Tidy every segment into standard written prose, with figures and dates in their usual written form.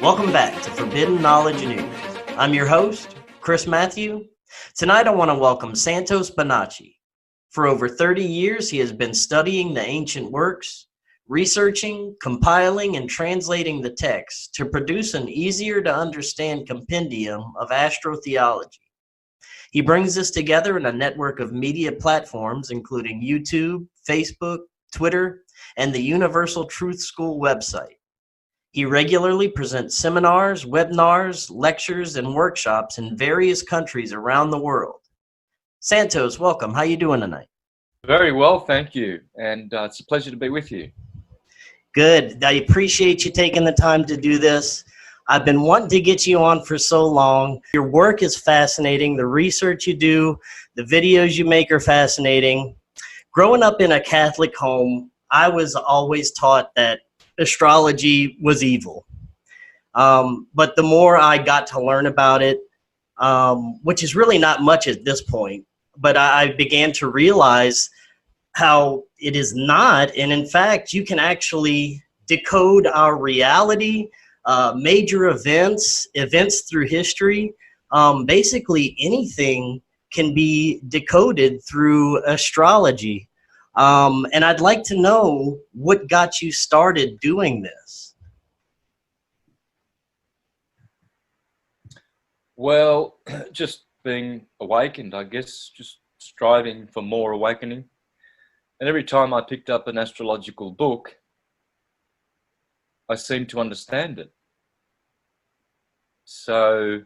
Welcome back to Forbidden Knowledge News. I'm your host, Chris Matthew. Tonight I want to welcome Santos. For over 30 years, he has been studying the ancient works, researching, compiling, and translating the text to produce an easier-to-understand compendium of astrotheology. He brings this together in a network of media platforms, including YouTube, Facebook, Twitter, and the Universal Truth School website. He regularly presents seminars, webinars, lectures, and workshops in various countries around the world. Santos, welcome. How you doing tonight? Very well, thank you. And it's a pleasure to be with you. Good. I appreciate you taking the time to do this. I've been wanting to get you on for so long. Your work is fascinating. The research you do, the videos you make are fascinating. Growing up in a Catholic home, I was always taught that astrology was evil. But the more I got to learn about it, which is really not much at this point, but I began to realize how it is not. And in fact, you can actually decode our reality, major events through history. Basically anything can be decoded through astrology. And I'd like to know what got you started doing this. Well, just being awakened, I guess, just striving for more awakening. And every time I picked up an astrological book, I seemed to understand it. So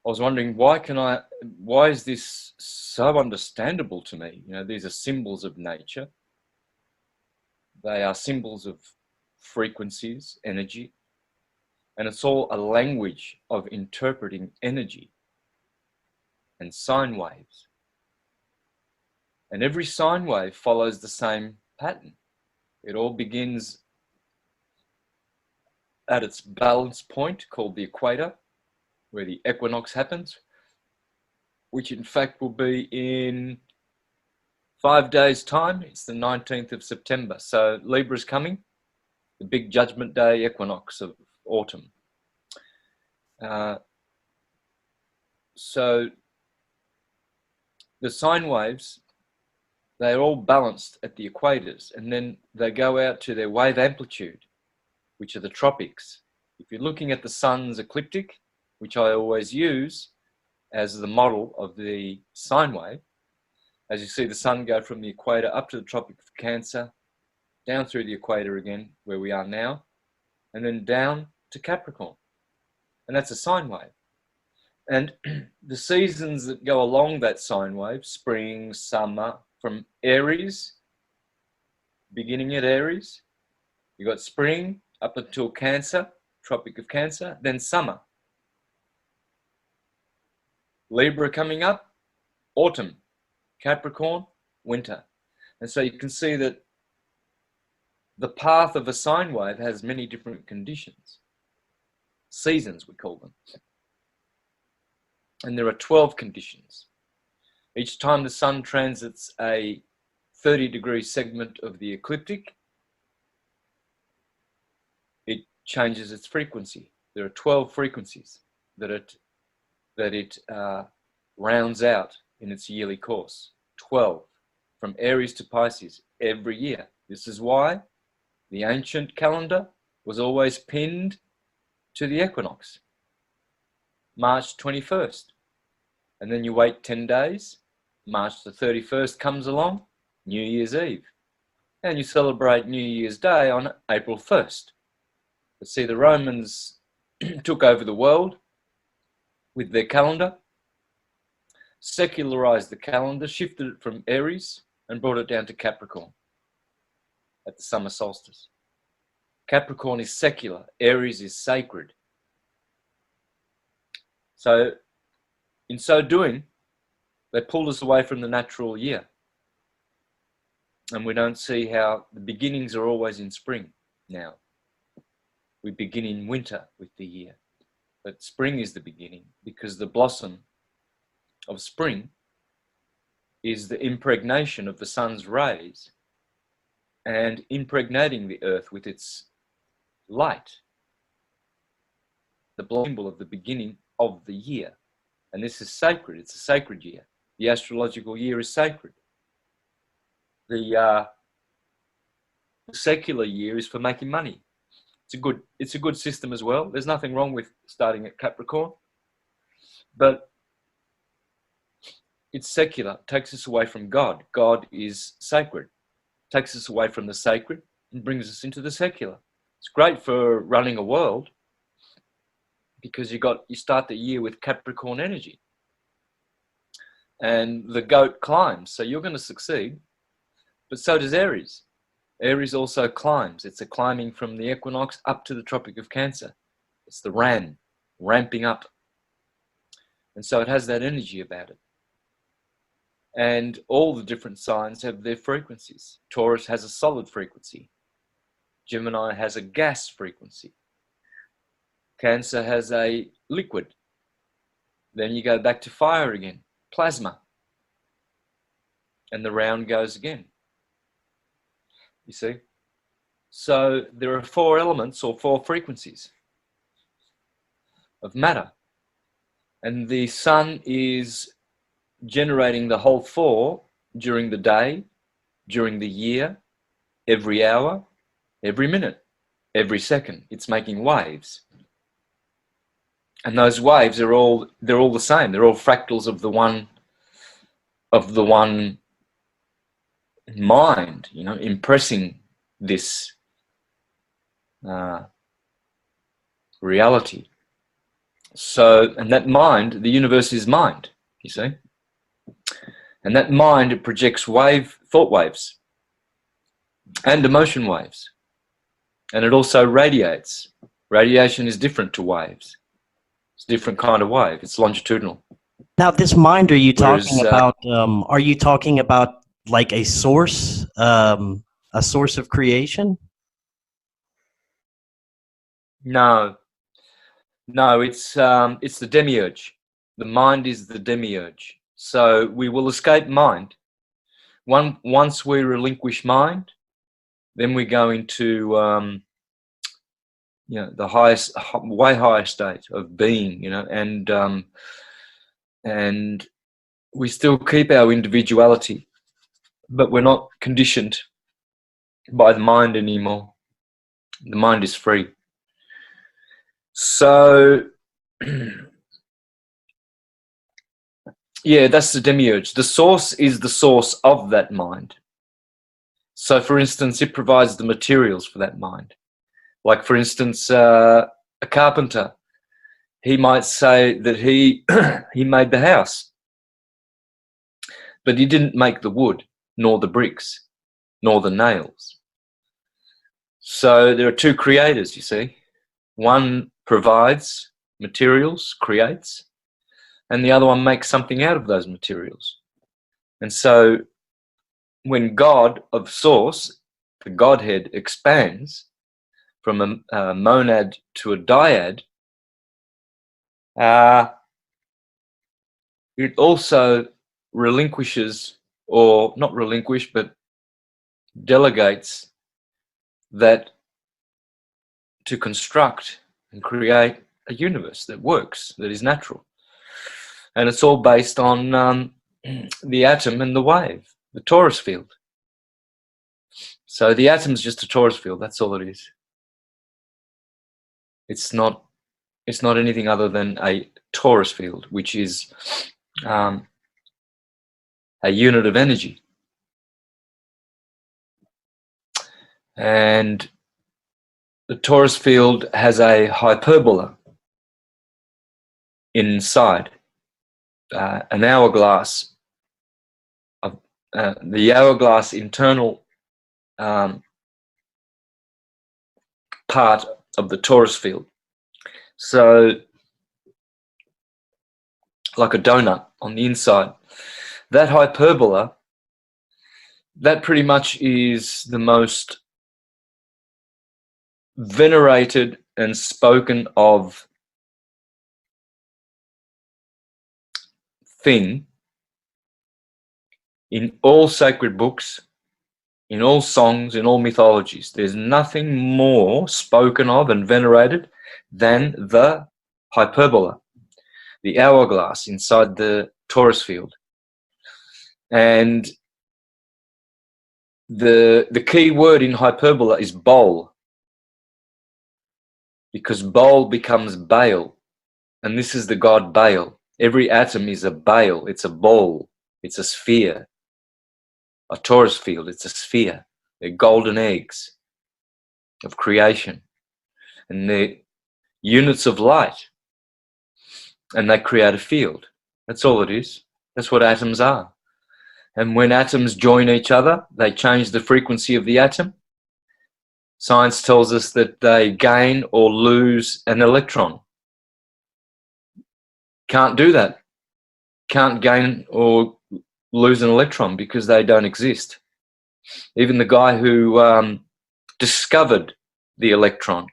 I was wondering, why is this so understandable to me? You know, these are symbols of nature. They are symbols of frequencies, energy, and it's all a language of interpreting energy and sine waves. And every sine wave follows the same pattern. It all begins at its balance point called the equator, where the equinox happens, which in fact will be in 5 days' time. It's the 19th of September. So Libra's coming, the big judgment day equinox of autumn. So the sine waves, they're all balanced at the equators, and then they go out to their wave amplitude, which are the tropics. If you're looking at the sun's ecliptic, which I always use as the model of the sine wave, as you see the sun go from the equator up to the Tropic of Cancer, down through the equator again, where we are now, and then down to Capricorn. And that's a sine wave. And the seasons that go along that sine wave, spring, summer, from Aries, beginning at Aries, you got spring up until Cancer, Tropic of Cancer, then summer. Libra coming up, autumn, Capricorn, winter. And so you can see that the path of a sine wave has many different conditions. Seasons, we call them. And there are 12 conditions. Each time the sun transits a 30-degree segment of the ecliptic, it changes its frequency. There are 12 frequencies that it rounds out in its yearly course. 12, from Aries to Pisces, every year. This is why the ancient calendar was always pinned to the equinox, March 21st. And then you wait 10 days, March the 31st comes along, New Year's Eve. And you celebrate New Year's Day on April 1st. But see, the Romans took over the world with their calendar, secularized the calendar, shifted it from Aries and brought it down to Capricorn at the summer solstice. Capricorn is secular, Aries is sacred. So in so doing, they pulled us away from the natural year. And we don't see how the beginnings are always in spring now. We begin in winter with the year. But spring is the beginning, because the blossom of spring is the impregnation of the sun's rays and impregnating the earth with its light. the symbol of the beginning of the year. And this is sacred. It's a sacred year. The astrological year is sacred. The secular year is for making money. It's a good system as well. There's nothing wrong with starting at Capricorn, but it's secular. It takes us away from God. God is sacred. It takes us away from the sacred and brings us into the secular. It's great for running a world because you start the year with Capricorn energy, and the goat climbs, so you're going to succeed. But so does Aries. Aries also climbs. It's a climbing from the equinox up to the Tropic of Cancer. It's the ramping up. And so it has that energy about it. And all the different signs have their frequencies. Taurus has a solid frequency. Gemini has a gas frequency. Cancer has a liquid. Then you go back to fire again, plasma. And the round goes again. You see? So there are 4 elements or 4 frequencies of matter. And the sun is generating the whole 4 during the day, during the year, every hour, every minute, every second. It's making waves. And those waves they're all the same. They're all fractals of the one mind, impressing this reality. So, and that mind, the universe is mind, you see. And that mind, it projects thought waves and emotion waves. And it also radiates. Radiation is different to waves. It's a different kind of wave. It's longitudinal. Now, this mind, are you talking about like a source of creation? No, it's the Demiurge. The mind is the Demiurge. So we will escape mind. Once we relinquish mind, then we go into the highest, way higher state of being. And we still keep our individuality, but we're not conditioned by the mind anymore. The mind is free. So, yeah, that's the Demiurge. The source is the source of that mind. So, for instance, it provides the materials for that mind. Like, for instance, a carpenter, he might say that he made the house, but he didn't make the wood, nor the bricks, nor the nails. So there are 2 creators, you see. One provides materials, creates, and the other one makes something out of those materials. And so when God of source, the Godhead, expands from a monad to a dyad, it also relinquishes, or not relinquish, but delegates that to construct and create a universe that works, that is natural. And it's all based on the atom and the wave, the torus field. So the atom's just a torus field, that's all it is. It's not anything other than a torus field, which is a unit of energy. And the torus field has a hyperbola inside, an hourglass. The hourglass internal part of the torus field. So, like a donut on the inside. That hyperbola, that pretty much is the most venerated and spoken of thing in all sacred books, in all songs, in all mythologies. There's nothing more spoken of and venerated than the hyperbola, the hourglass inside the torus field. And the key word in hyperbola is bowl, because bowl becomes Baal, and this is the god Baal. Every atom is a Baal. It's a bowl. It's a sphere. A torus field, it's a sphere. They're golden eggs of creation, and they're units of light, and they create a field. That's all it is. That's what atoms are. And when atoms join each other, they change the frequency of the atom. Science tells us that they gain or lose an electron. Can't do that. Can't gain or lose an electron because they don't exist. Even the guy who discovered the electron,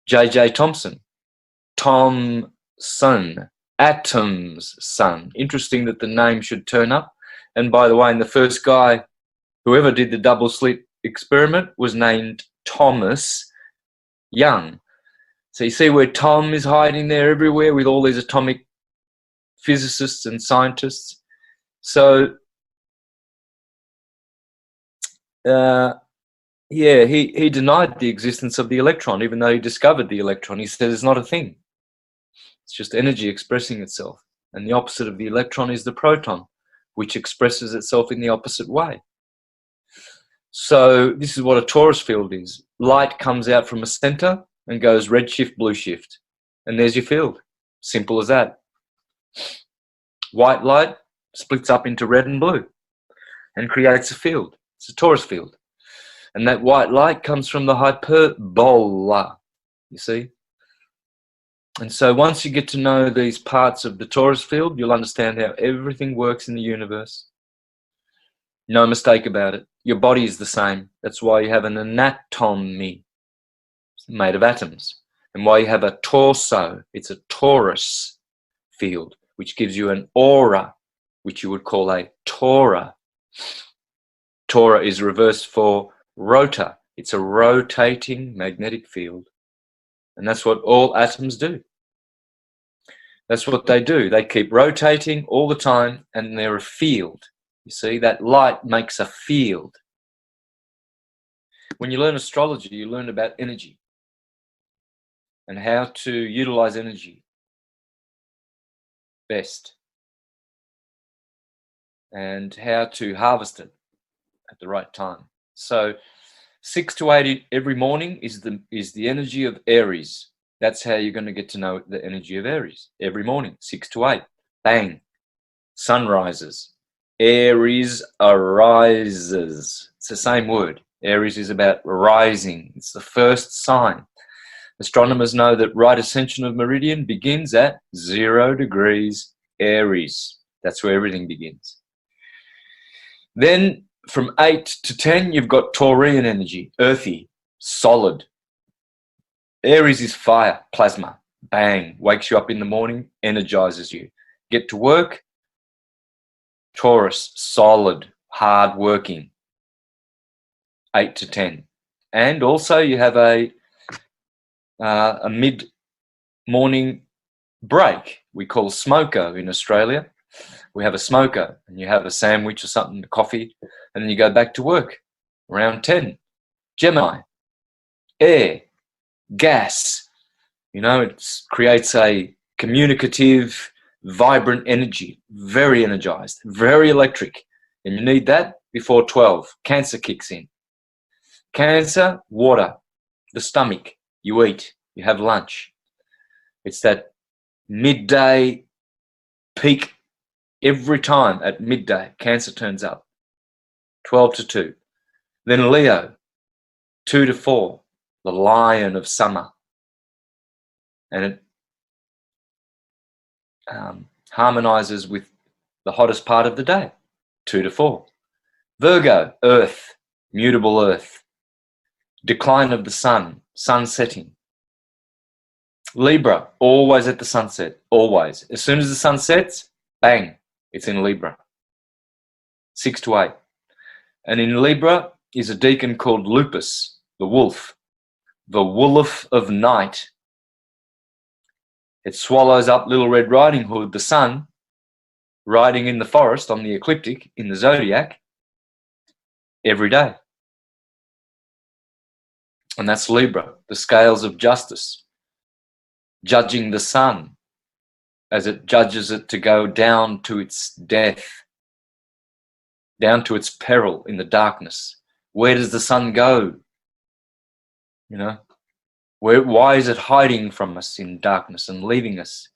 J.J. Thomson, atom's son. Interesting that the name should turn up. And by the way, and the first guy, whoever did the double slit experiment, was named Thomas Young. So you see where Tom is hiding there everywhere with all these atomic physicists and scientists. So, yeah, he denied the existence of the electron, even though he discovered the electron. He said it's not a thing. It's just energy expressing itself. And the opposite of the electron is the proton, which expresses itself in the opposite way. So this is what a torus field is. Light comes out from a center and goes red shift, blue shift. And there's your field. Simple as that. White light splits up into red and blue and creates a field. It's a torus field. And that white light comes from the hyperbola, you see. And so once you get to know these parts of the torus field, you'll understand how everything works in the universe. No mistake about it. Your body is the same. That's why you have an anatomy made of atoms. And why you have a torso. It's a torus field, which gives you an aura, which you would call a tora. Tora is reversed for rotor. It's a rotating magnetic field. And that's what all atoms do. That's what they do. They keep rotating all the time, and they're a field. You see, that light makes a field. When you learn astrology, you learn about energy and how to utilize energy best and how to harvest it at the right time. So 6 to 8 every morning is the energy of Aries. That's how you're going to get to know the energy of Aries. Every morning, 6 to 8. Bang. Sun rises. Aries arises. It's the same word. Aries is about rising. It's the first sign. Astronomers know that right ascension of meridian begins at 0 degrees Aries. That's where everything begins. Then from 8 to 10, you've got Taurian energy, earthy, solid. Aries is fire, plasma, bang, wakes you up in the morning, energizes you. Get to work. Taurus, solid, hard working, 8 to 10. And also you have a mid-morning break. We call smoko in Australia. We have a smoko, and you have a sandwich or something, a coffee, and then you go back to work around 10. Gemini, air, gas. You know, it creates a communicative, vibrant energy, very energized, very electric. And you need that before 12. Cancer kicks in. Cancer, water, the stomach. You eat, you have lunch. It's that midday peak. Every time at midday, Cancer turns up. 12 to 2. Then Leo, 2 to 4, the lion of summer. And it harmonizes with the hottest part of the day, 2 to 4. Virgo, earth, mutable earth. Decline of the sun, sun setting. Libra, always at the sunset, always. As soon as the sun sets, bang, it's in Libra. 6 to 8. And in Libra is a deacon called Lupus, the wolf of night. It swallows up Little Red Riding Hood, the sun, riding in the forest on the ecliptic in the zodiac every day. And that's Libra, the scales of justice, judging the sun as it judges it to go down to its death, down to its peril in the darkness. Where does the sun go? You know, why is it hiding from us in darkness and leaving us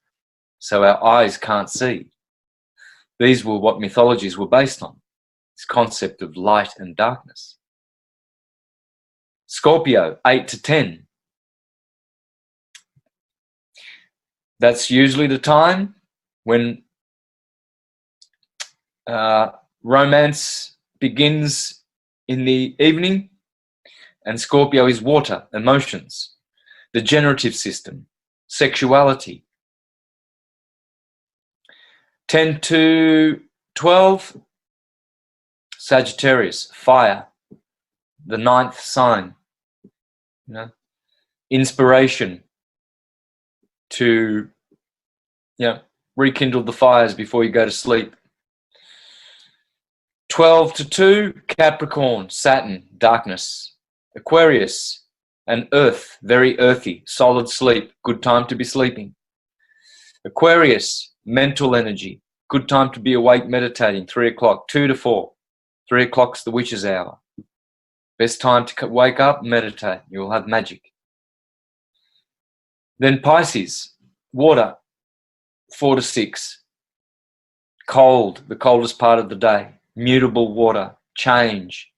so our eyes can't see? These were what mythologies were based on, this concept of light and darkness. Scorpio, 8 to 10. That's usually the time when romance begins in the evening, and Scorpio is water, emotions, the generative system, sexuality. 10 to 12, Sagittarius, fire, the ninth sign, you know, inspiration to, you know, rekindle the fires before you go to sleep. 12 to 2, Capricorn, Saturn, darkness. Aquarius, and earth, very earthy, solid sleep, good time to be sleeping. Aquarius, mental energy, good time to be awake meditating, 3 o'clock, 2 to 4. 3 o'clock's the witch's hour. Best time to wake up, meditate, you'll have magic. Then Pisces, water, 4 to 6. Cold, the coldest part of the day. Mutable water, change.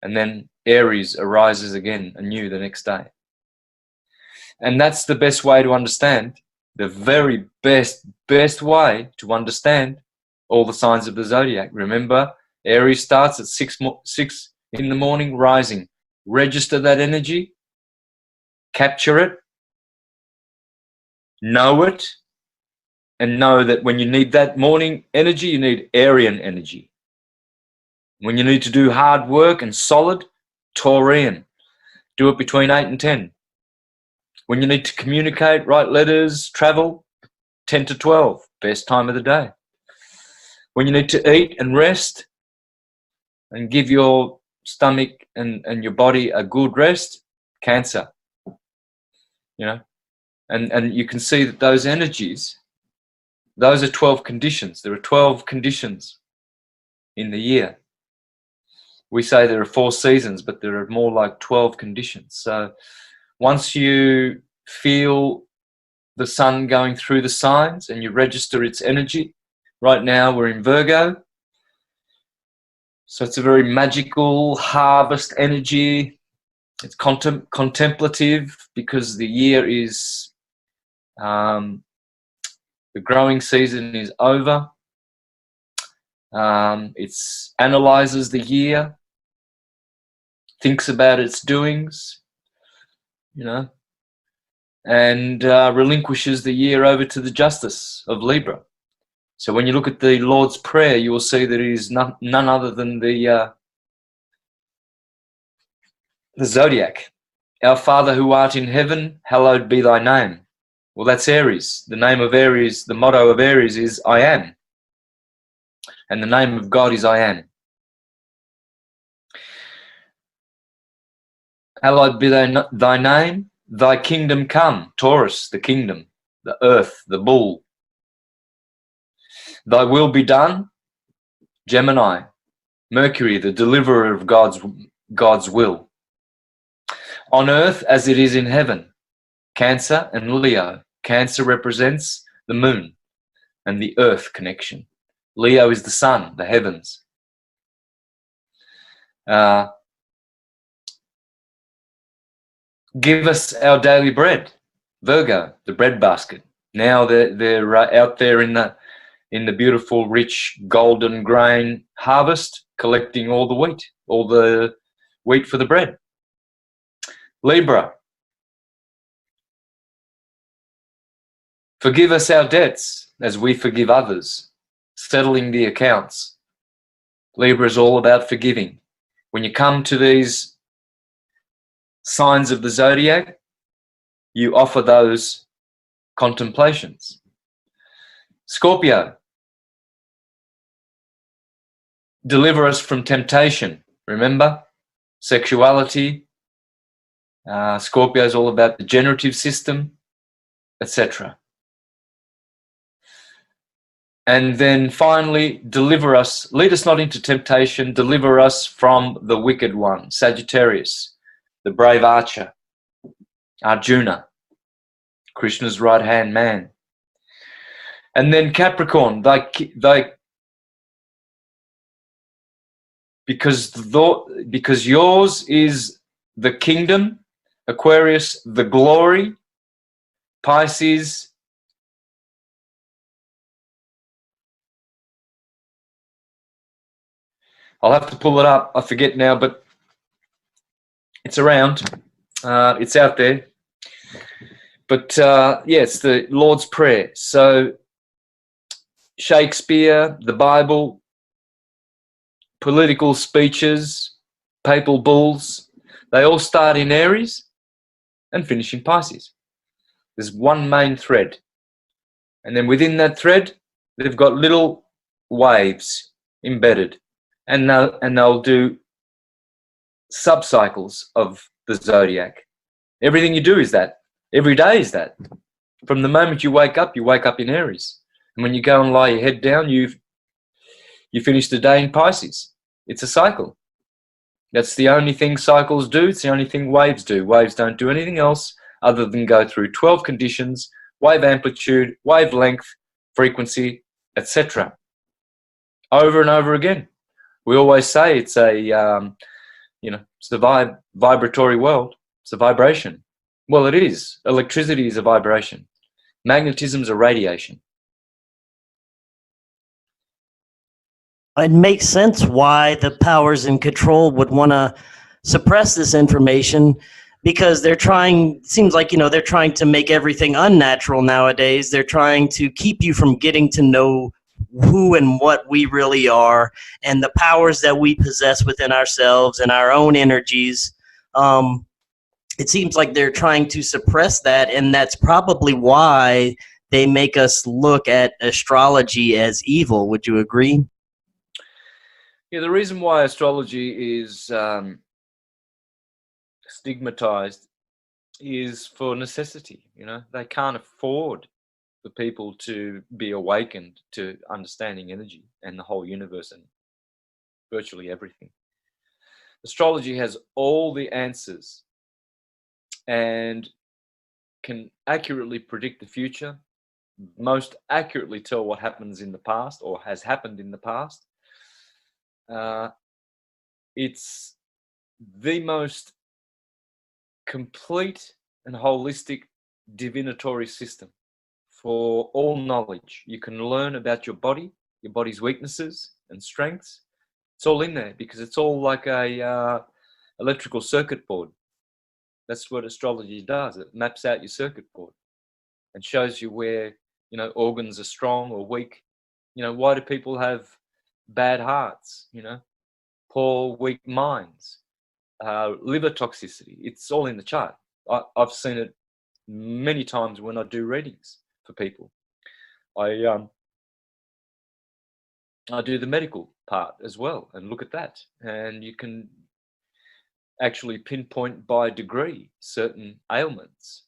And then Aries arises again anew the next day. And that's the best way to understand, the very best way to understand all the signs of the zodiac. Remember, Aries starts at 6 in the morning, rising. Register that energy, capture it, know it, and know that when you need that morning energy, you need Arian energy. When you need to do hard work and solid, Taurian. Do it between 8 and 10. When you need to communicate, write letters, travel, 10 to 12, best time of the day. When you need to eat and rest and give your stomach and your body a good rest, Cancer. You know, and you can see that those energies, those are 12 conditions. There are 12 conditions in the year. We say there are 4 seasons, but there are more like 12 conditions. So once you feel the sun going through the signs and you register its energy, right now we're in Virgo. So it's a very magical harvest energy. It's contemplative because the year is, the growing season is over. It analyzes the year, thinks about its doings, you know, and relinquishes the year over to the justice of Libra. So when you look at the Lord's Prayer, you will see that it is none other than the zodiac. Our Father who art in heaven, hallowed be thy name. Well, that's Aries. The name of Aries, the motto of Aries is I am. And the name of God is I am. Hallowed be thy name, thy kingdom come. Taurus, the kingdom, the earth, the bull. Thy will be done. Gemini, Mercury, the deliverer of God's will. On earth as it is in heaven. Cancer and Leo. Cancer represents the moon and the earth connection. Leo is the sun, the heavens. Give us our daily bread. Virgo, the bread basket. Now they're out there in the beautiful, rich, golden grain harvest, collecting all the wheat for the bread. Libra, forgive us our debts as we forgive others, settling the accounts. Libra is all about forgiving. When you come to these signs of the zodiac, you offer those contemplations. Scorpio, deliver us from temptation. Remember? Sexuality. Scorpio is all about the generative system, etc. And then finally, deliver us, lead us not into temptation, deliver us from the wicked one. Sagittarius, the brave archer. Arjuna, Krishna's right-hand man. And then Capricorn, because yours is the kingdom, Aquarius, the glory, Pisces, I'll have to pull it up, I forget now, but it's around, it's out there. But yeah, it's the Lord's Prayer. So Shakespeare, the Bible, political speeches, papal bulls, they all start in Aries and finish in Pisces. There's one main thread. And then within that thread, they've got little waves embedded. And they'll do subcycles of the zodiac. Everything you do is that. Every day is that. From the moment you wake up in Aries. And when you go and lie your head down, you finish the day in Pisces. It's a cycle. That's the only thing cycles do. It's the only thing waves do. Waves don't do anything else other than go through 12 conditions, wave amplitude, wavelength, frequency, etc. Over and over again. We always say it's it's the vibratory world. It's a vibration. Well, it is. Electricity is a vibration. Magnetism is a radiation. It makes sense why the powers in control would want to suppress this information, because they're trying, seems like, they're trying to make everything unnatural nowadays. They're trying to keep you from getting to know who and what we really are and the powers that we possess within ourselves and our own energies. It seems like they're trying to suppress that, and that's probably why they make us look at astrology as evil. Would you agree? Yeah, the reason why astrology is stigmatized is for necessity. They can't afford for people to be awakened to understanding energy and the whole universe and virtually everything. Astrology has all the answers and can accurately predict the future, most accurately tell what happens in the past or has happened in the past. It's the most complete and holistic divinatory system for all knowledge. You can learn about your body, your body's weaknesses and strengths. It's all in there because it's all like a electrical circuit board. That's what astrology does. It maps out your circuit board and shows you where, organs are strong or weak. Why do people have bad hearts, poor, weak minds, liver toxicity? It's all in the chart. I've seen it many times when I do readings for people. I do the medical part as well and look at that. And you can actually pinpoint by degree certain ailments.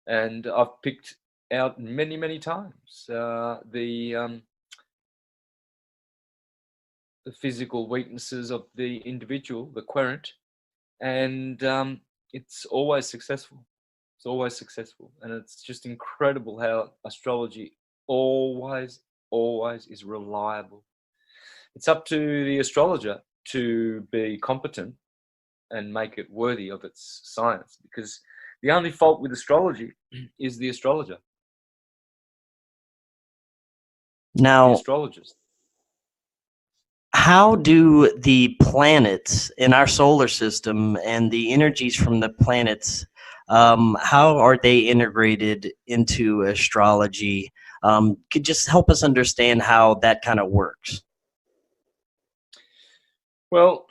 And I've picked out many, many times the physical weaknesses of the individual, the querent, and it's always successful. It's always successful. And it's just incredible how astrology always is reliable. It's up to the astrologer to be competent and make it worthy of its science, because the only fault with astrology is the astrologer. Now, the astrologist. How do the planets in our solar system and the energies from the planets, how are they integrated into astrology? Could just help us understand how that kind of works. Well,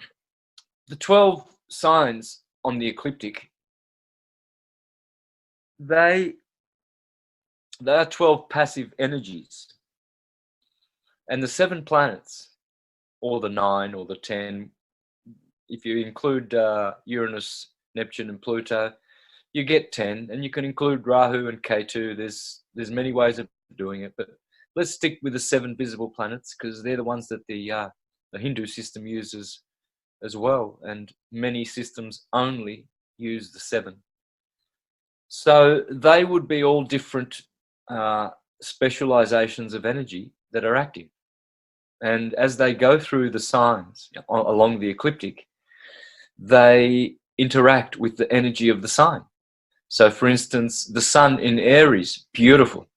the 12 signs on the ecliptic, they There are 12 passive energies. And the 7 planets, or the 9 or the 10, if you include Uranus, Neptune and Pluto, you get 10, and you can include Rahu and Ketu. There's many ways of doing it, but let's stick with the 7 visible planets because they're the ones that the Hindu system uses as well, and many systems only use the 7. So they would be all different specializations of energy that are active. And as they go through the signs along the ecliptic, they interact with the energy of the sign. So for instance, the sun in Aries, beautiful,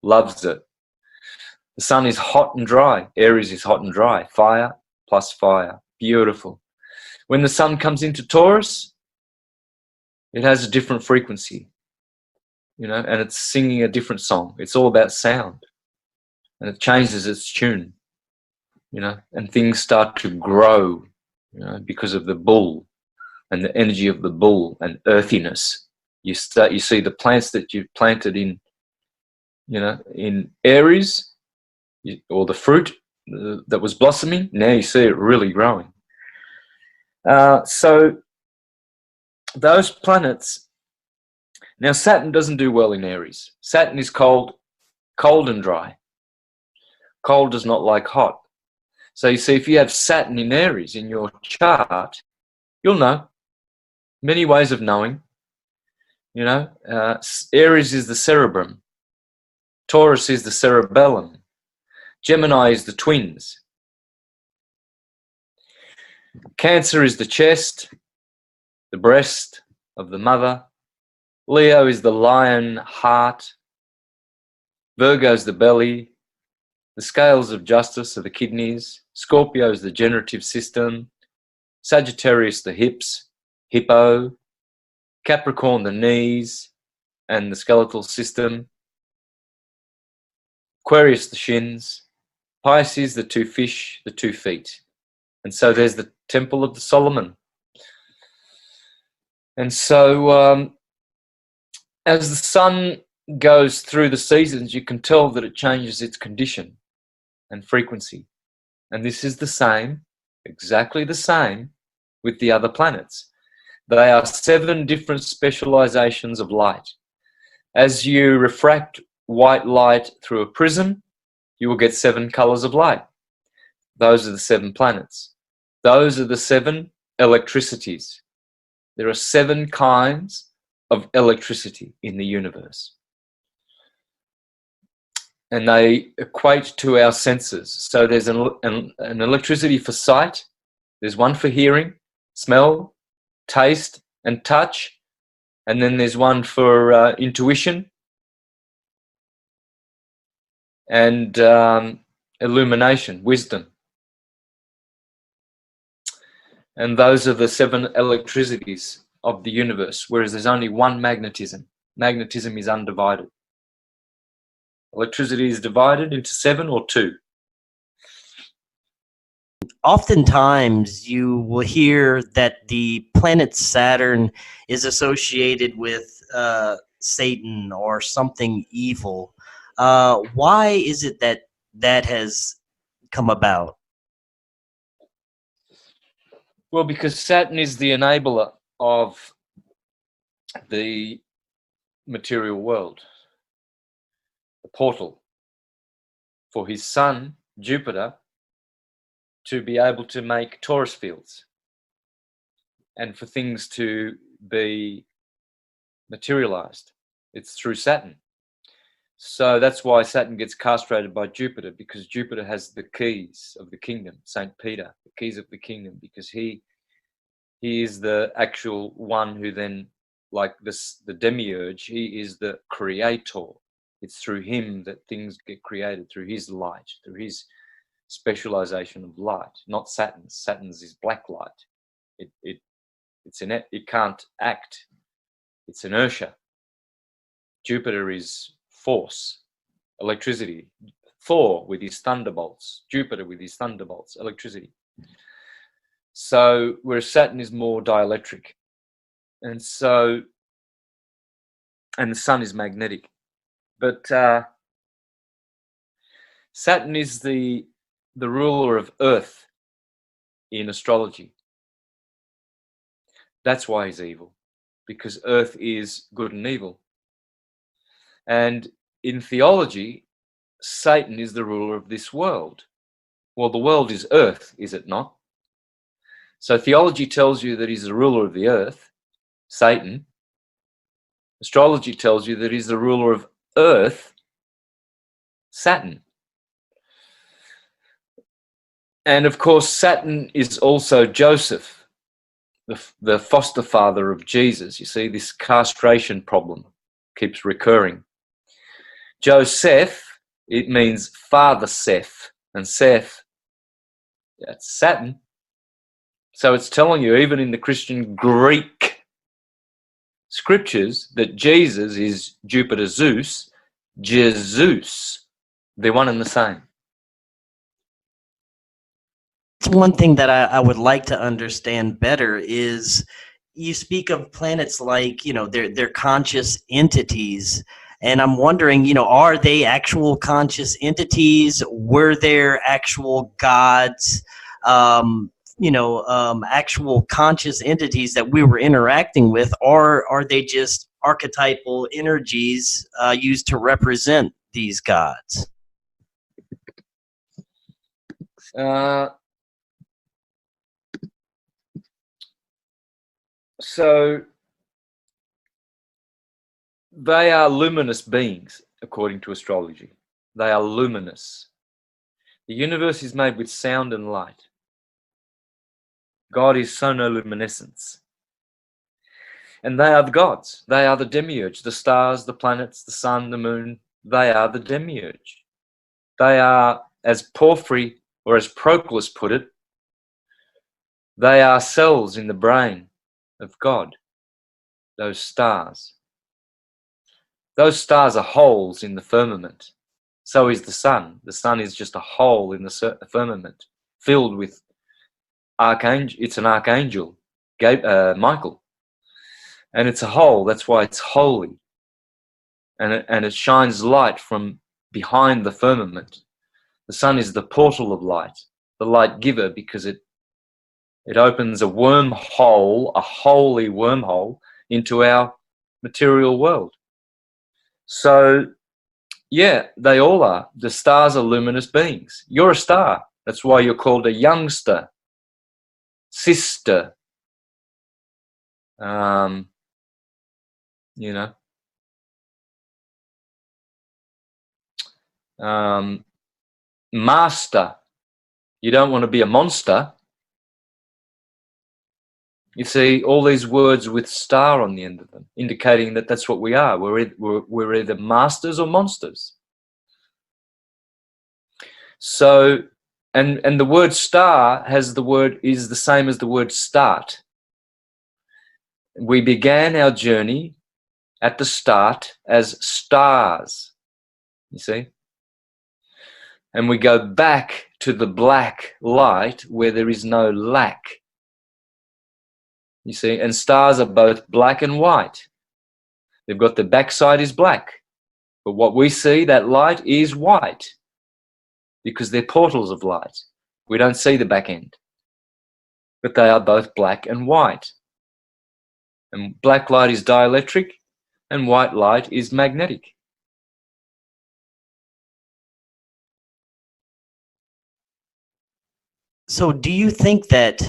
loves it. The sun is hot and dry. Aries is hot and dry. Fire plus fire, beautiful. When the sun comes into Taurus, it has a different frequency, and it's singing a different song. It's all about sound, and it changes its tune, and things start to grow, because of the bull and the energy of the bull and earthiness. You see the plants that you've planted in Aries, or the fruit that was blossoming, now you see it really growing. So those planets, now Saturn doesn't do well in Aries. Saturn is cold and dry. Cold does not like hot. So you see, if you have Saturn in Aries in your chart, you'll know. Many ways of knowing. Aries is the cerebrum. Taurus is the cerebellum. Gemini is the twins. Cancer is the chest, the breast of the mother. Leo is the lion heart. Virgo is the belly. The scales of justice are the kidneys. Scorpio is the generative system. Sagittarius the hips, hippo. Capricorn the knees and the skeletal system. Aquarius the shins. Pisces the 2 fish, the 2 feet. And so there's the Temple of the Solomon. And so as the sun goes through the seasons, you can tell that it changes its condition and frequency. And this is the same, exactly the same, with the other planets. They are 7 different specializations of light. As you refract white light through a prism, you will get 7 colors of light. Those are the 7 planets. Those are the 7 electricities. There are 7 kinds of electricity in the universe. And they equate to our senses. So there's an electricity for sight. There's one for hearing, smell, taste, and touch. And then there's one for intuition and illumination, wisdom. And those are the 7 electricities of the universe, whereas there's only one magnetism. Magnetism is undivided. Electricity is divided into 7 or 2. Oftentimes you will hear that the planet Saturn is associated with Satan or something evil. Why is it that that has come about? Well, because Saturn is the enabler of the material world, the portal for his son, Jupiter, to be able to make torus fields and for things to be materialized. It's through Saturn. So that's why Saturn gets castrated by Jupiter, because Jupiter has the keys of the kingdom, Saint Peter, the keys of the kingdom, because he is the actual one who then, like this, the Demiurge, he is the creator. It's through him that things get created, through his light, through his specialization of light, not Saturn's. Saturn's is black light. It can't act. It's inertia. Jupiter is force, electricity. Thor with his thunderbolts, Jupiter with his thunderbolts, electricity. So whereas Saturn is more dielectric, and the sun is magnetic. But Saturn is the ruler of Earth in astrology. That's why he's evil, because Earth is good and evil. And in theology, Satan is the ruler of this world. Well, the world is Earth, is it not? So theology tells you that he's the ruler of the Earth, Satan. Astrology tells you that he's the ruler of Earth, Saturn. And of course, Saturn is also Joseph, the foster father of Jesus. You see, this castration problem keeps recurring. Joseph, it means father Seth, and Seth, that's Saturn. So it's telling you, even in the Christian Greek scriptures, that Jesus is Jupiter Zeus, Jesus. They're one and the same. One thing that I would like to understand better is you speak of planets like, they're conscious entities. And I'm wondering, are they actual conscious entities? Were there actual gods, actual conscious entities that we were interacting with? Or are they just archetypal energies used to represent these gods? So they are luminous beings, according to astrology. They are luminous. The universe is made with sound and light. God is sonoluminescence. And they are the gods. They are the Demiurge, the stars, the planets, the sun, the moon. They are the Demiurge. They are, as Porphyry or as Proclus put it, they are cells in the brain of God, those stars. Those stars are holes in the firmament. So is the sun. The sun is just a hole in the firmament, filled with archangel. It's an archangel, Michael, and it's a hole. That's why it's holy, and it shines light from behind the firmament. The sun is the portal of light, the light giver, because it opens a wormhole, a holy wormhole, into our material world. So, yeah, they all are. The stars are luminous beings. You're a star. That's why you're called a youngster, sister, master. You don't want to be a monster. You see all these words with star on the end of them, indicating that that's what we are. We're either masters or monsters. So, and the word star is the same as the word start. We began our journey at the start as stars, you see? And we go back to the black light where there is no lack. You see, and stars are both black and white. They've got the backside is black, but what we see, that light, is white because they're portals of light. We don't see the back end, but they are both black and white. And black light is dielectric and white light is magnetic. So do you think that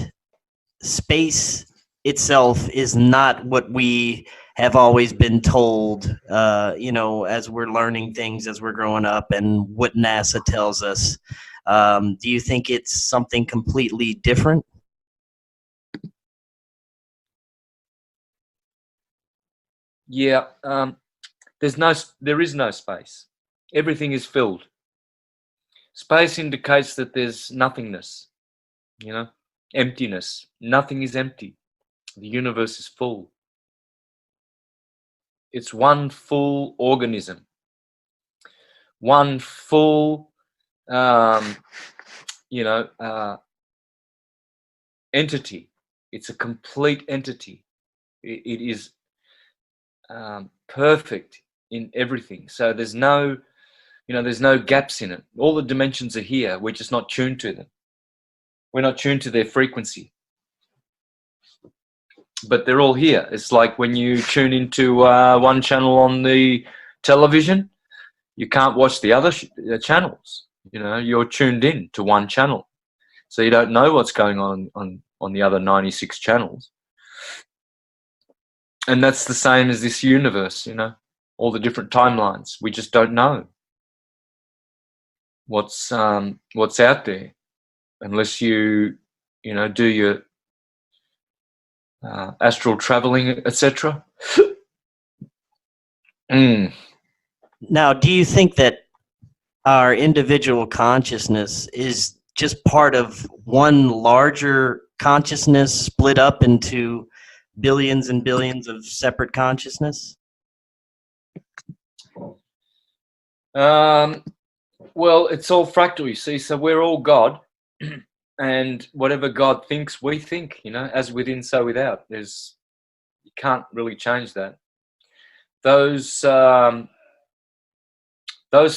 space itself is not what we have always been told, as we're learning things as we're growing up and what NASA tells us? Do you think it's something completely different? Yeah, there is no space. Everything is filled. Space indicates that there's nothingness, emptiness. Nothing is empty. The universe is full. It's one full organism, one full, entity. It's a complete entity. It is perfect in everything. So there's no, there's no gaps in it. All the dimensions are here. We're just not tuned to them. We're not tuned to their frequency. But they're all here. It's like when you tune into one channel on the television, you can't watch the other channels. You're tuned in to one channel. So you don't know what's going on the other 96 channels. And that's the same as this universe, all the different timelines. We just don't know what's out there unless you do your astral traveling, etc. Now, do you think that our individual consciousness is just part of one larger consciousness split up into billions and billions of separate consciousness? Well, it's all fractal, you see. So we're all God, and whatever God thinks, we think. As within, so without. You can't really change that. Those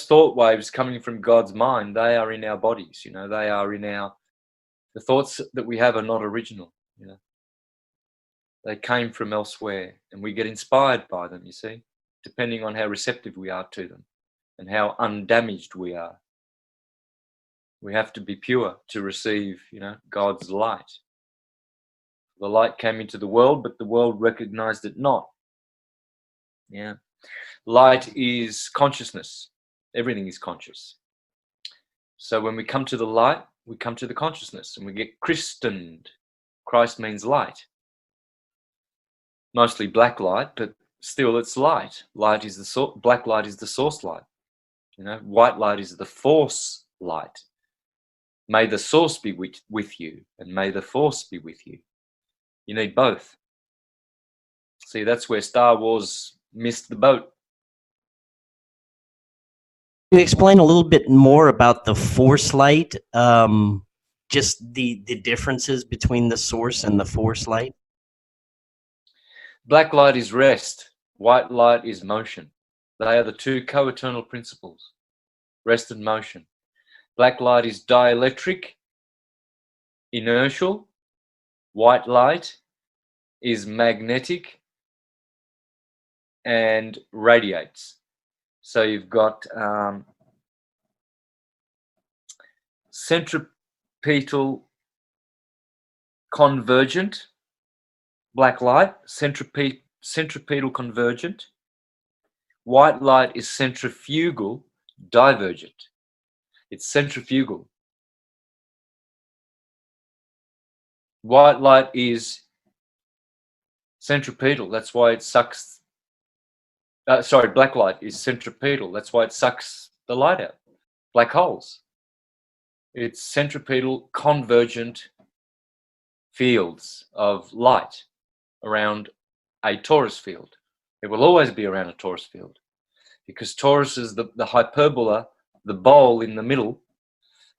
thought waves coming from God's mind, they are in our bodies. They are in the thoughts that we have are not original. They came from elsewhere, and we get inspired by them, you see, depending on how receptive we are to them and how undamaged we are. We have to be pure to receive, God's light. The light came into the world, but the world recognized it not. Yeah. Light is consciousness. Everything is conscious. So when we come to the light, we come to the consciousness, and we get christened. Christ means light. Mostly black light, but still it's light. Light is black light is the source light. White light is the force light. May the source be with you, and may the force be with you. You need both. See, that's where Star Wars missed the boat. Can you explain a little bit more about the force light? Just the differences between the source and the force light? Black light is rest. White light is motion. They are the two co-eternal principles, rest and motion. Black light is dielectric, inertial. White light is magnetic and radiates. So you've got centripetal convergent, black light, centripetal convergent. White light is centrifugal divergent. It's centrifugal. White light is centripetal. That's why it sucks. Black light is centripetal. That's why it sucks the light out. Black holes. It's centripetal convergent fields of light around a torus field. It will always be around a torus field, because torus is the hyperbola, the bowl in the middle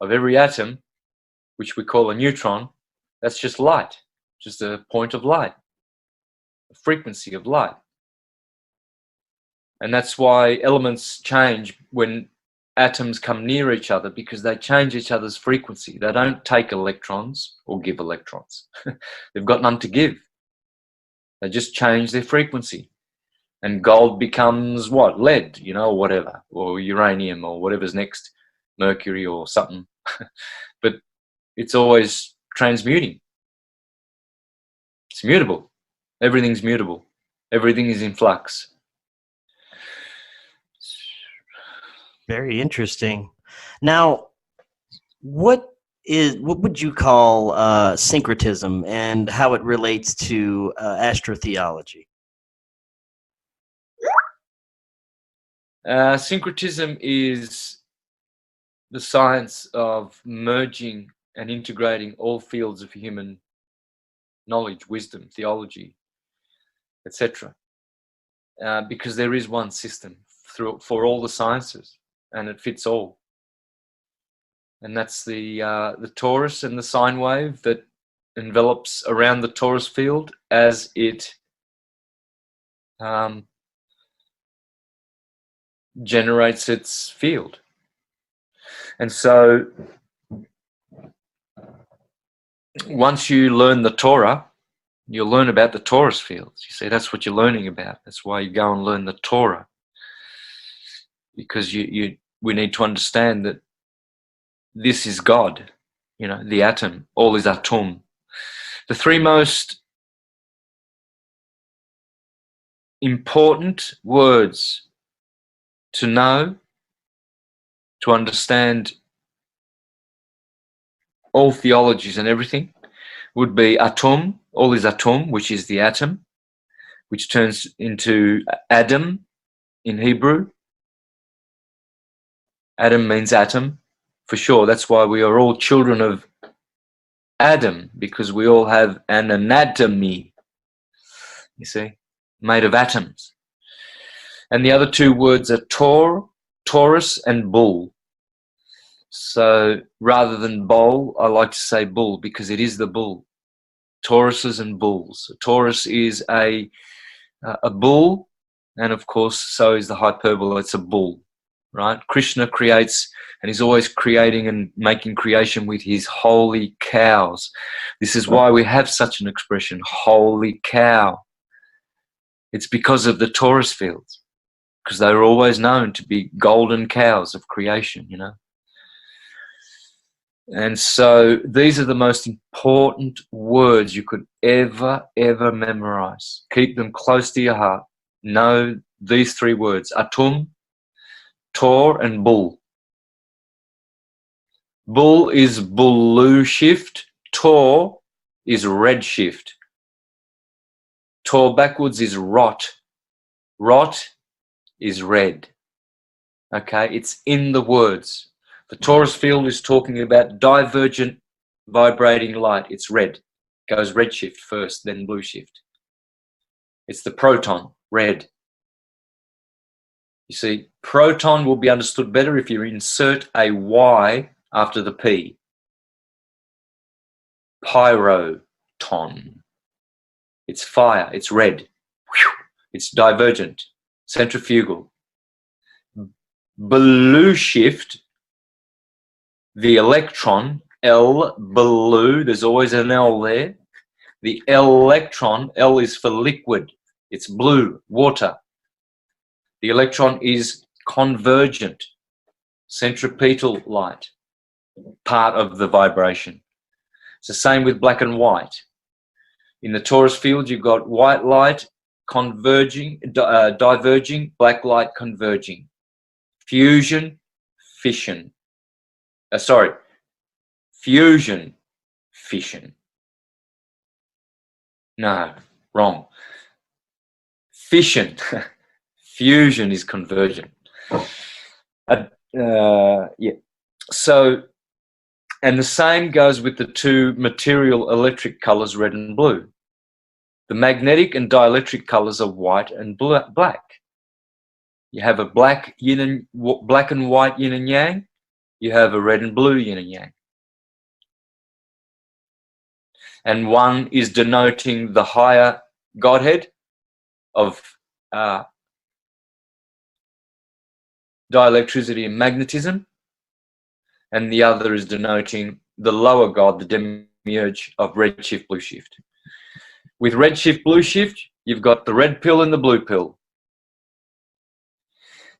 of every atom, which we call a neutron. That's just light, just a point of light, a frequency of light. And that's why elements change when atoms come near each other, because they change each other's frequency. They don't take electrons or give electrons. They've got none to give. They just change their frequency. And gold becomes what? Lead, or whatever, or uranium, or whatever's next, mercury or something. But it's always transmuting. It's mutable. Everything's mutable. Everything is in flux. Very interesting. Now, what would you call syncretism, and how it relates to astrotheology? Syncretism is the science of merging and integrating all fields of human knowledge, wisdom, theology, etc. Because there is one system for all the sciences, and it fits all. And that's the torus and the sine wave that envelops around the torus field as it generates its field. And so once you learn the Torah, you'll learn about the torus fields. You see, that's what you're learning about. That's why you go and learn the Torah, because we need to understand that this is God, you know, the atom, all is atom. The three most important words to know, to understand all theologies and everything, would be atom, all is atom, which is the atom, which turns into Adam in Hebrew. Adam means atom, for sure. That's why we are all children of Adam, because we all have an anatomy, you see, made of atoms. And the other two words are Taurus and bull. So rather than bowl, I like to say bull, because it is the bull. Tauruses and bulls. A Taurus is a bull, and of course so is the hyperbola. It's a bull, right? Krishna creates, and he's always creating and making creation with his holy cows. This is why we have such an expression, holy cow. It's because of the torus fields, because they were always known to be golden cows of creation, you know. And so these are the most important words you could ever memorize. Keep them close to your heart. Know these three words: atum, tor, and bull. Bull is blue shift. Tor is red shift. Tor backwards is rot. Rot is red. Okay, it's in the words. The torus field is talking about divergent vibrating light. It's red. Goes red shift first, then blue shift. It's the proton, red. You see, proton will be understood better if you insert a Y after the P. Pyroton. It's fire, it's red. It's divergent, centrifugal. Blue shift, the electron, L, blue, there's always an L there. The electron, L is for liquid, it's blue, water. The electron is convergent, centripetal light, part of the vibration. It's the same with black and white. In the torus field, you've got white light converging, diverging, black light converging. Fusion, fission. Fusion, fission. No, wrong. Fission. Fusion is convergent. Yeah. So, and the same goes with the two material electric colors, red and blue. The magnetic and dielectric colors are white and black. You have a black and white yin and yang. You have a red and blue yin and yang. And one is denoting the higher Godhead of dielectricity and magnetism, and the other is denoting the lower God, the Demiurge of red shift, blue shift. With red shift, blue shift, you've got the red pill and the blue pill.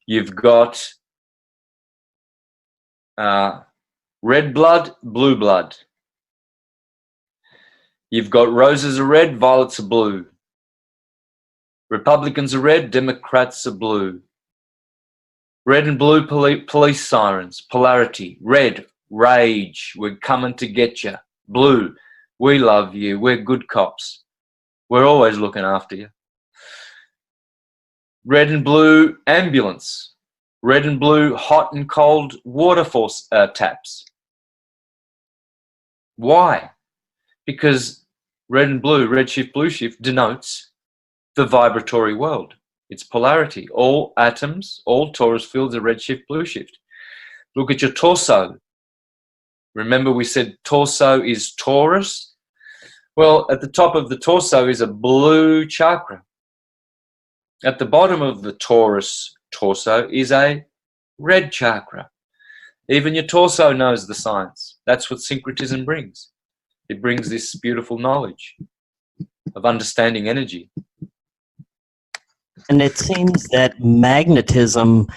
You've got red blood, blue blood. You've got roses are red, violets are blue. Republicans are red, Democrats are blue. Red and blue police sirens, polarity. Red, rage, we're coming to get you. Blue, we love you, we're good cops. We're always looking after you. Red and blue ambulance. Red and blue hot and cold water force taps. Why? Because red and blue, red shift, blue shift denotes the vibratory world. It's polarity. All atoms, all torus fields are red shift, blue shift. Look at your torso. Remember we said torso is Taurus? Well, at the top of the torso is a blue chakra. At the bottom of the torus torso is a red chakra. Even your torso knows the science. That's what syncretism brings. It brings this beautiful knowledge of understanding energy. And it seems that magnetism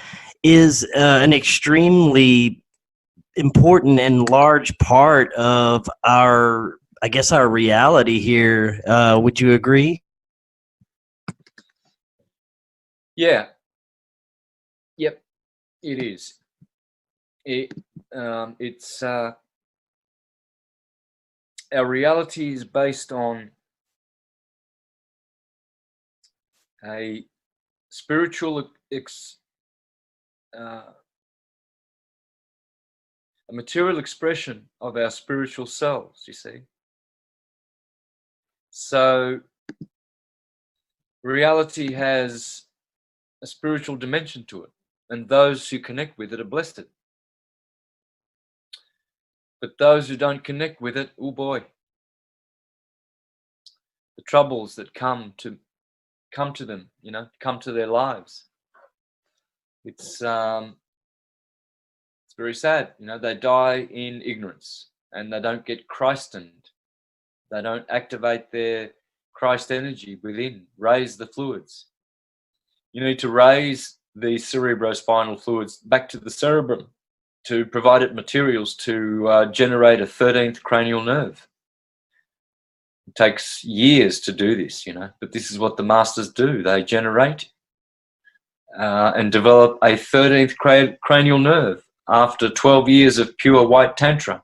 is an extremely important and large part of our, I guess, our reality here. Would you agree? Yeah. Yep. It is. It's our reality is based on a spiritual a material expression of our spiritual selves, you see. So reality has a spiritual dimension to it, and those who connect with it are blessed. But those who don't connect with it, oh boy, the troubles that come to them, come to their lives. It's very sad. They die in ignorance and they don't get Christened. They don't activate their Christ energy within, raise the fluids. You need to raise the cerebrospinal fluids back to the cerebrum to provide it materials to generate a 13th cranial nerve. It takes years to do this, but this is what the masters do. They generate and develop a 13th cranial nerve after 12 years of pure white tantra.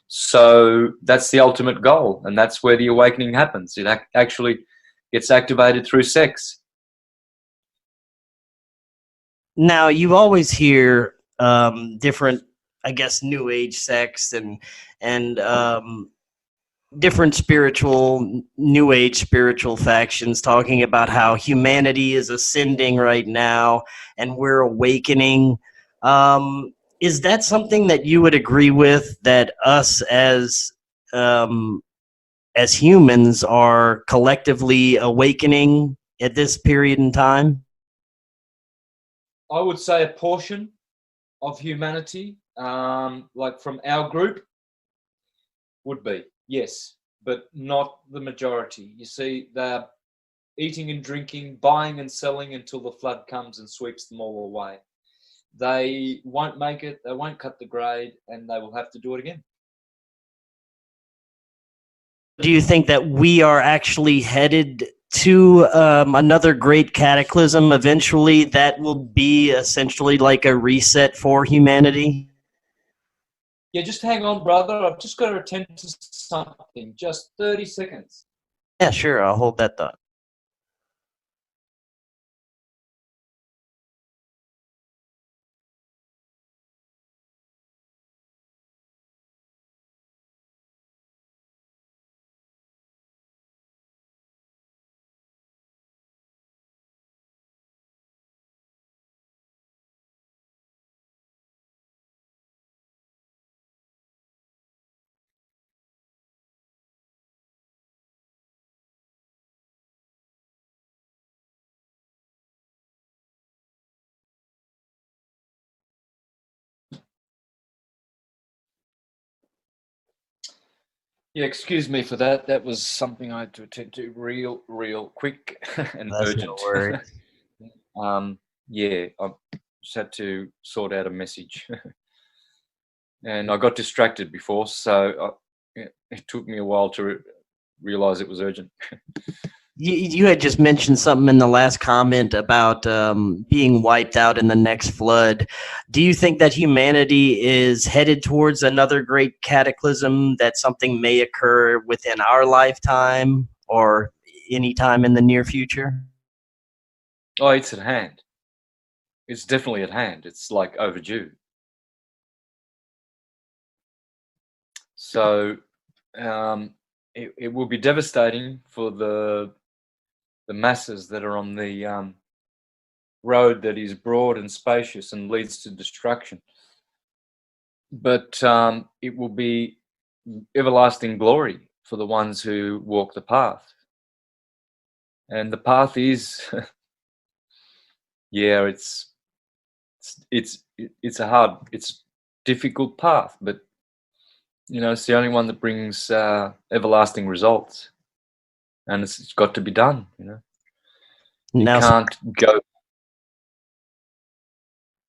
So that's the ultimate goal, and that's where the awakening happens. It actually gets activated through sex. Now, you always hear different, I guess, New Age sects and different New Age spiritual factions talking about how humanity is ascending right now and we're awakening. Is that something that you would agree with, that us as humans are collectively awakening at this period in time? I would say a portion of humanity, like from our group, would be, yes, but not the majority. You see, they're eating and drinking, buying and selling until the flood comes and sweeps them all away. They won't make it, they won't cut the grade, and they will have to do it again. Do you think that we are actually headed to another great cataclysm eventually that will be essentially like a reset for humanity? Yeah, just hang on, brother. I've just got to attend to something. Just 30 seconds. Yeah, sure. I'll hold that thought. Yeah, excuse me for that. That was something I had to attend to real quick and That's no urgent. worries. Yeah, I just had to sort out a message. And I got distracted before, so it took me a while to realize it was urgent. You had just mentioned something in the last comment about being wiped out in the next flood. Do you think that humanity is headed towards another great cataclysm, that something may occur within our lifetime or any time in the near future? Oh, it's at hand. It's definitely at hand. It's like overdue. So it will be devastating for the masses that are on the road that is broad and spacious and leads to destruction. But it will be everlasting glory for the ones who walk the path. And the path is yeah, it's a hard, it's difficult path, but you know, it's the only one that brings everlasting results, and it's got to be done. You know, you Now, can't go.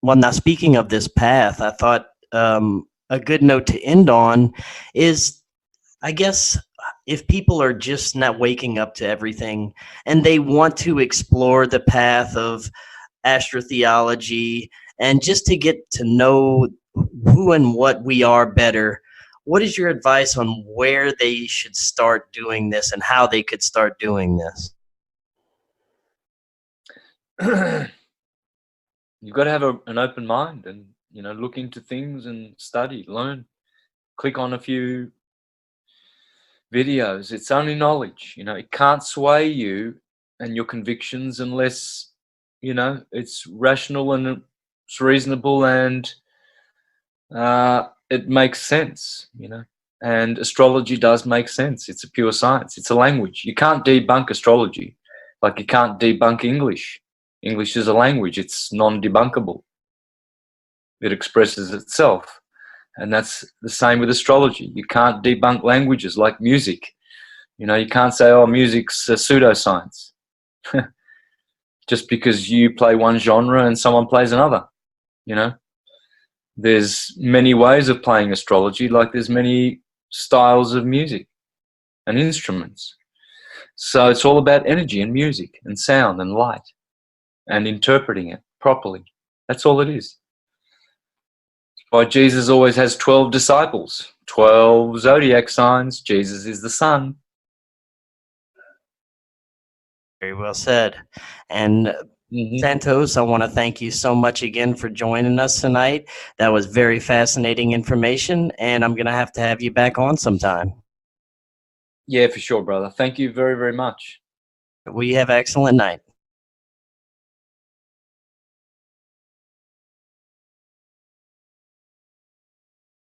well, now speaking of this path, I thought a good note to end on is, I guess, if people are just not waking up to everything and they want to explore the path of astrotheology and just to get to know who and what we are better, what is your advice on where they should start doing this and how they could start doing this? You've got to have an open mind, and you know, look into things and study, learn, click on a few videos. It's only knowledge. You know, it can't sway you and your convictions unless, you know, it's rational and it's reasonable, and it makes sense, you know. And astrology does make sense. It's a pure science. It's a language. You can't debunk astrology, like you can't debunk English. English is a language. It's non-debunkable. It expresses itself. And that's the same with astrology. You can't debunk languages like music. You know, you can't say, oh, music's a pseudoscience. Just because you play one genre and someone plays another, you know. There's many ways of playing astrology, like there's many styles of music and instruments. So it's all about energy and music and sound and light and interpreting it properly. That's all it is. Why Jesus always has 12 disciples, 12 zodiac signs. Jesus is the sun. Very well said. And Santos, I want to thank you so much again for joining us tonight. That was very fascinating information, and I'm going to have you back on sometime. Yeah, for sure, brother. Thank you very, very much. We have an excellent night.